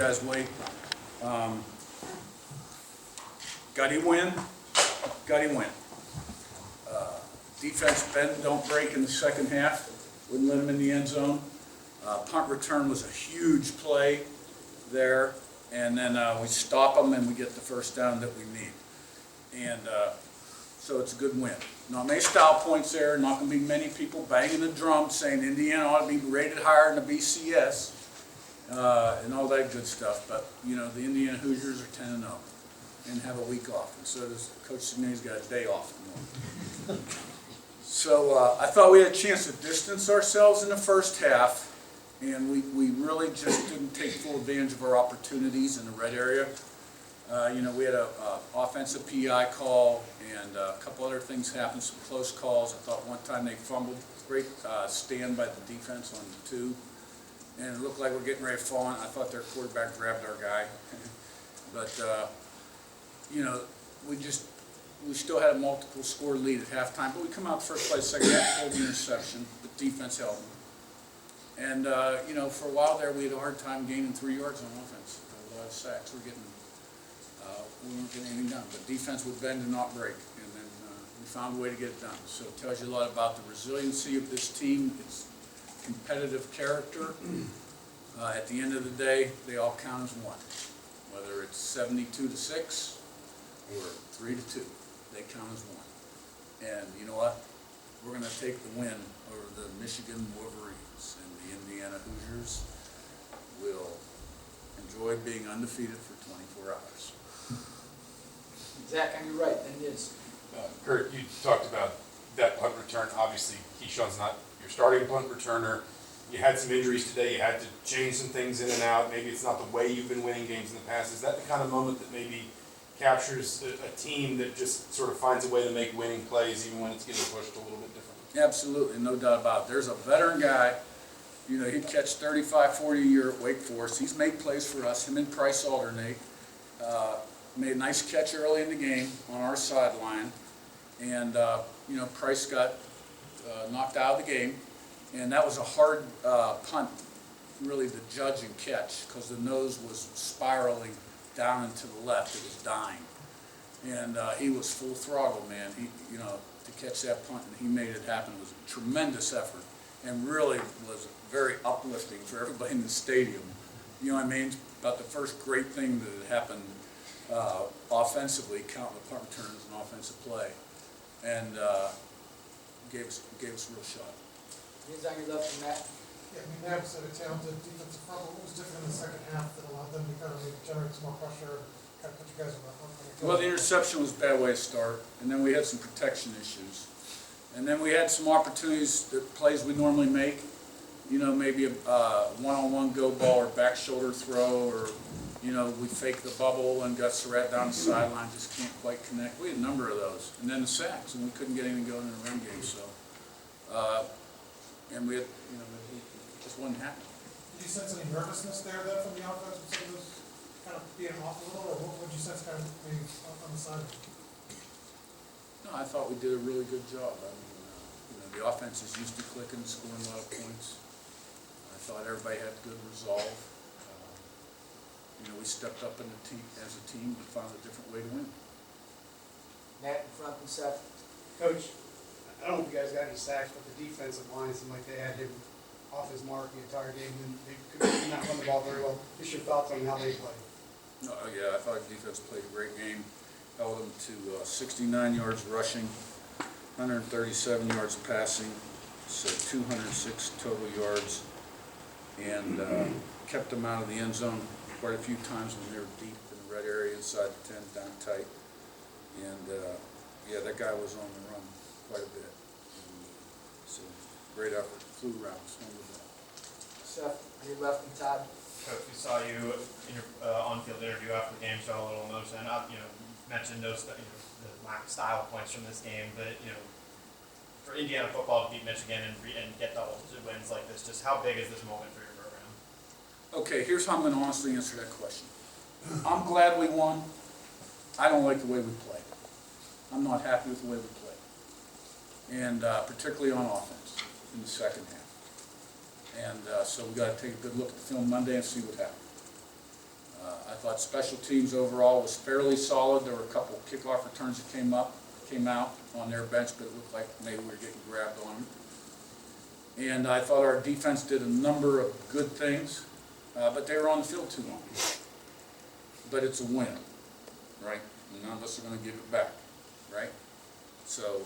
guys wait. Got him win. Got him win. Defense bend, don't break in the second half. Wouldn't let him in the end zone. Punt return was a huge play there. And then we stop them and we get the first down that we need. And so it's a good win. Not many style points there. Not going to be many people banging the drum saying Indiana ought to be rated higher than the BCS and all that good stuff. But, you know, the Indiana Hoosiers are 10-0 and have a week off. And so does Coach Cignetti's got a day off tomorrow. So I thought we had a chance to distance ourselves in the first half. And we really just didn't take full advantage of our opportunities in the red area. You know, we had a offensive PI call and a couple other things happened, some close calls. I thought one time they fumbled. Great stand by the defense on 2. And it looked like we're getting ready to fall in. I thought their quarterback grabbed our guy. But, you know, we still had a multiple score lead at halftime. But we come out first play, second half, pulled the interception. The defense held them. And, you know, for a while there, we had a hard time gaining 3 yards on offense. A lot of sacks. We weren't getting anything done. But defense would bend and not break. And then we found a way to get it done. So it tells you a lot about the resiliency of this team, its competitive character. At the end of the day, they all count as one. Whether it's 72-6 or 3-2, they count as one. And you know what? We're going to take the win over the Michigan Wolverines, and the Indiana Hoosiers will enjoy being undefeated for 24 hours. Zach, on your right, then it is. Curt, you talked about that punt return. Obviously, Keyshawn's not your starting punt returner. You had some injuries today. You had to change some things in and out. Maybe it's not the way you've been winning games in the past. Is that the kind of moment that maybe captures a team that just sort of finds a way to make winning plays even when it's getting pushed a little bit differently? Absolutely, no doubt about it. There's a veteran guy, you know, he'd catch 35, 40 a year at Wake Forest. He's made plays for us. Him and Price alternate. Made a nice catch early in the game on our sideline. And, you know, Price got knocked out of the game. And that was a hard punt, really, to judge and catch because the nose was spiraling down and to the left. It was dying. And he was full throttle, man. He, you know, to catch that punt, and he made it happen. It was a tremendous effort and really was very uplifting for everybody in the stadium. You know what I mean? About the first great thing that had happened offensively, counting the punt returns and offensive play, and gave us a real shot. He's on your left from Matt. Yeah, I mean, Nabs had a talented defensive front. What was different in the second half that allowed them to kind of generate some more pressure, kind of put you guys on the Well, the interception was a bad way to start, and then we had some protection issues. And then we had some opportunities, the plays we normally make, you know, maybe a one-on-one go ball or back shoulder throw, or, you know, we faked the bubble and got Surratt down the sideline, just can't quite connect. We had a number of those. And then the sacks, and we couldn't get anything going in the run game, so. And we had, you know, it just wasn't happening. Did you sense any nervousness there then from the offense with some of those kind of being off a little, or what would you sense kind of maybe on the side? No, I thought we did a really good job. I mean, you know, the offense is used to clicking, scoring a lot of points. I thought everybody had good resolve. You know, we stepped up in the team as a team and found a different way to win. Matt in front and Seth. Coach, I don't know if you guys got any sacks, but the defensive line seemed like they had him off his mark the entire game, and they could not run the ball very well. Just your thoughts on how they played? No, yeah, I thought the defense played a great game. Held them to 69 yards rushing, 137 yards passing, so 206 total yards, and kept them out of the end zone quite a few times when they were deep in the red area, inside the 10, down tight. And, yeah, that guy was on the run quite a bit. So, great effort. Flew around, swung the ball. Seth, on your left and Todd. Coach, we saw you in your on-field interview after the game, show a little emotion. You know, mentioned those, you know, the lack of style points from this game, but you know, for Indiana football to beat Michigan and get double-digit wins like this, just how big is this moment for your program? Okay, here's how I'm going to honestly answer that question. I'm glad we won. I don't like the way we play. I'm not happy with the way we play, and particularly on offense in the second half. And so we got to take a good look at the film Monday and see what happened. thought special teams overall was fairly solid. There were a couple of kickoff returns that came out on their bench, but it looked like maybe we were getting grabbed on them. And I thought our defense did a number of good things, but they were on the field too long. But it's a win, right? And none of us are going to give it back, right? So,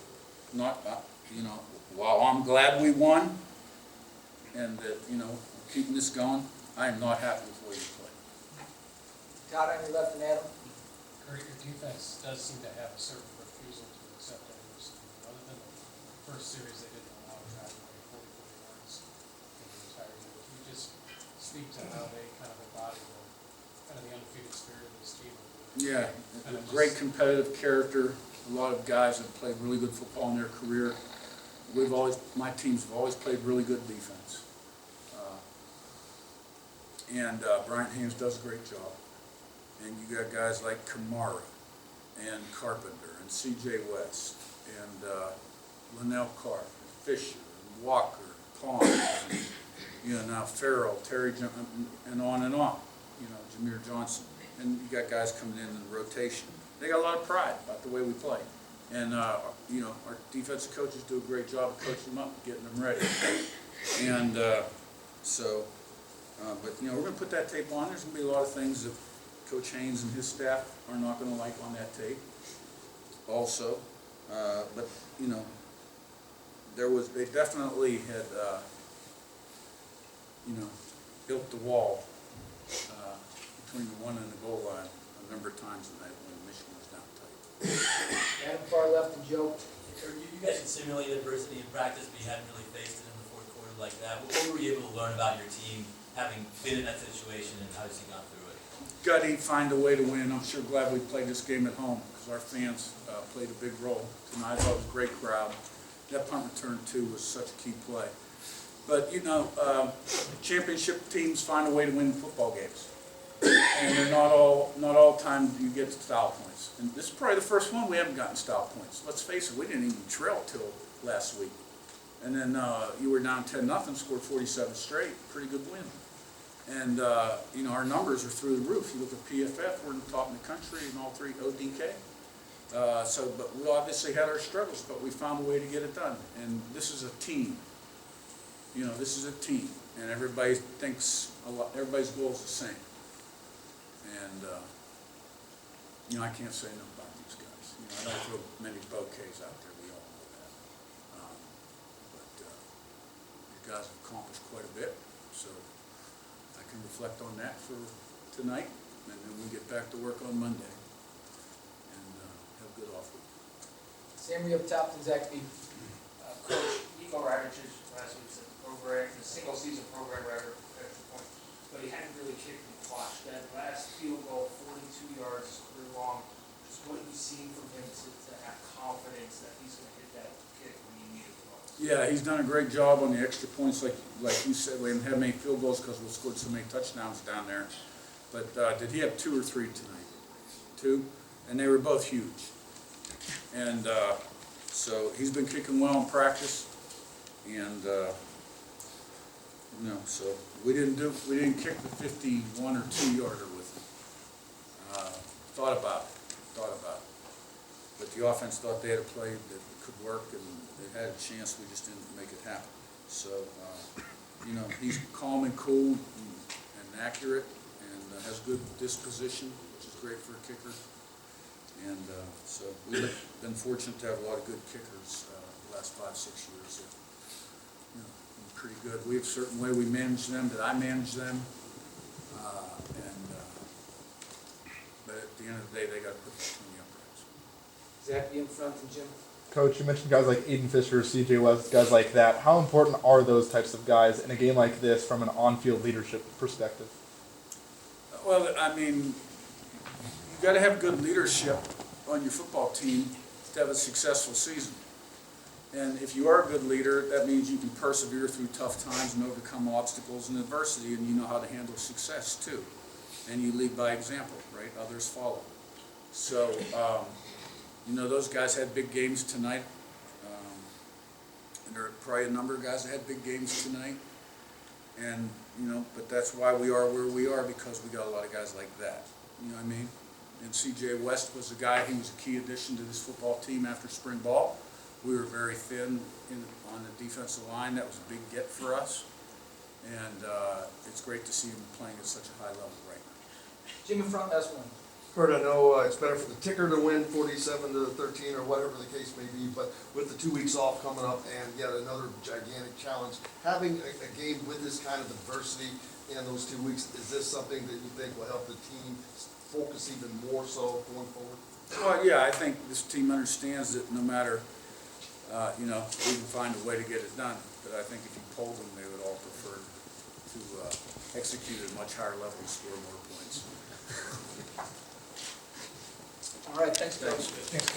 while I'm glad we won, and that, keeping this going, I am not happy with the way you play. Todd, on your left and Adam. Kurt, your defense does seem to have a certain refusal to accept errors. Other than the first series, they didn't allow a drive away 40 yards in the entire game. Can you just speak to how they kind of embody the undefeated spirit of this team? Yeah, a great competitive character. A lot of guys have played really good football in their career. My teams have always played really good defense. Bryant Haynes does a great job. And you got guys like Kamara and Carpenter and C.J. West and Linnell Carr, and Fisher, and Walker, and Pond, and now Farrell, Terry, and on and on. Jameer Johnson. And you got guys coming in the rotation. They got a lot of pride about the way we play. And, our defensive coaches do a great job of coaching them up and getting them ready. And but, we're going to put that tape on. There's going to be a lot of things that Coach Haynes and his staff are not going to like on that tape also. But, they definitely had, built the wall between the one and the goal line a number of times in that when Michigan was down tight. Adam, far left, and Joe. You guys can simulate adversity in practice, but you hadn't really faced it in the fourth quarter like that. What were you able to learn about your team, having been in that situation, and how has he gone through it? Gutty, find a way to win. I'm sure glad we played this game at home because our fans played a big role tonight. I thought it was a great crowd. That punt return, too, was such a key play. But, championship teams find a way to win football games. And they're not all time you get style points. And this is probably the first one we haven't gotten style points. Let's face it, we didn't even trail till last week. And then you were down 10-0, scored 47 straight. Pretty good win. And, our numbers are through the roof. You look at PFF, we're in the top in the country in all three ODK. But we obviously had our struggles, but we found a way to get it done. And this is a team. This is a team. And everybody thinks everybody's goal is the same. And, I can't say enough about these guys. I don't throw many bouquets out there. We all know that. But these guys have accomplished quite a bit. So I can reflect on that for tonight. And then we'll get back to work on Monday. And have a good off week. Sam, we up top to Zach B. Coach, Nico Ravages last week set the program, the single season program record for extra point, but he hadn't really kicked in the clock. That last field goal, 42 yards, career long. Just what have you seen from him to have confidence that he's going to hit that kick when you need it the most? Yeah, he's done a great job on the extra points. Like you said, we haven't had many field goals because we scored so many touchdowns down there. But did he have 2 or 3 tonight? 2? And they were both huge. And so he's been kicking well in practice. And so we didn't kick the 51 or 2 yarder with him. Thought about it. But the offense thought they had a play that could work, and they had a chance. We just didn't make it happen. So he's calm and cool and accurate, and has good disposition, which is great for a kicker. And so we've been fortunate to have a lot of good kickers the last 5-6 years. Pretty good. We have a certain way we manage them, that I manage them. But at the end of the day, they got to put it between the uprights. Zach B in front, and Jim. Coach, you mentioned guys like Aiden Fisher, C.J. West, guys like that. How important are those types of guys in a game like this from an on-field leadership perspective? Well, you got to have good leadership on your football team to have a successful season. And if you are a good leader, that means you can persevere through tough times and overcome obstacles and adversity, and you know how to handle success too. And you lead by example, right? Others follow. So, those guys had big games tonight. And there are probably a number of guys that had big games tonight. And, but that's why we are where we are, because we got a lot of guys like that. you know what I mean? And CJ West was a guy, he was a key addition to this football team after spring ball. We were very thin on the defensive line. That was a big get for us. And it's great to see him playing at such a high level right now. Jim in front, last one. Curt, I know it's better for the ticker to win 47-13 or whatever the case may be, but with the 2 weeks off coming up and yet another gigantic challenge, having a game with this kind of adversity in those 2 weeks, is this something that you think will help the team focus even more so going forward? Well, yeah, I think this team understands that no matter, you know, we can find a way to get it done. But I think if you polled them, they would all prefer to execute at a much higher level and score more points. All right, thanks, guys. Thanks.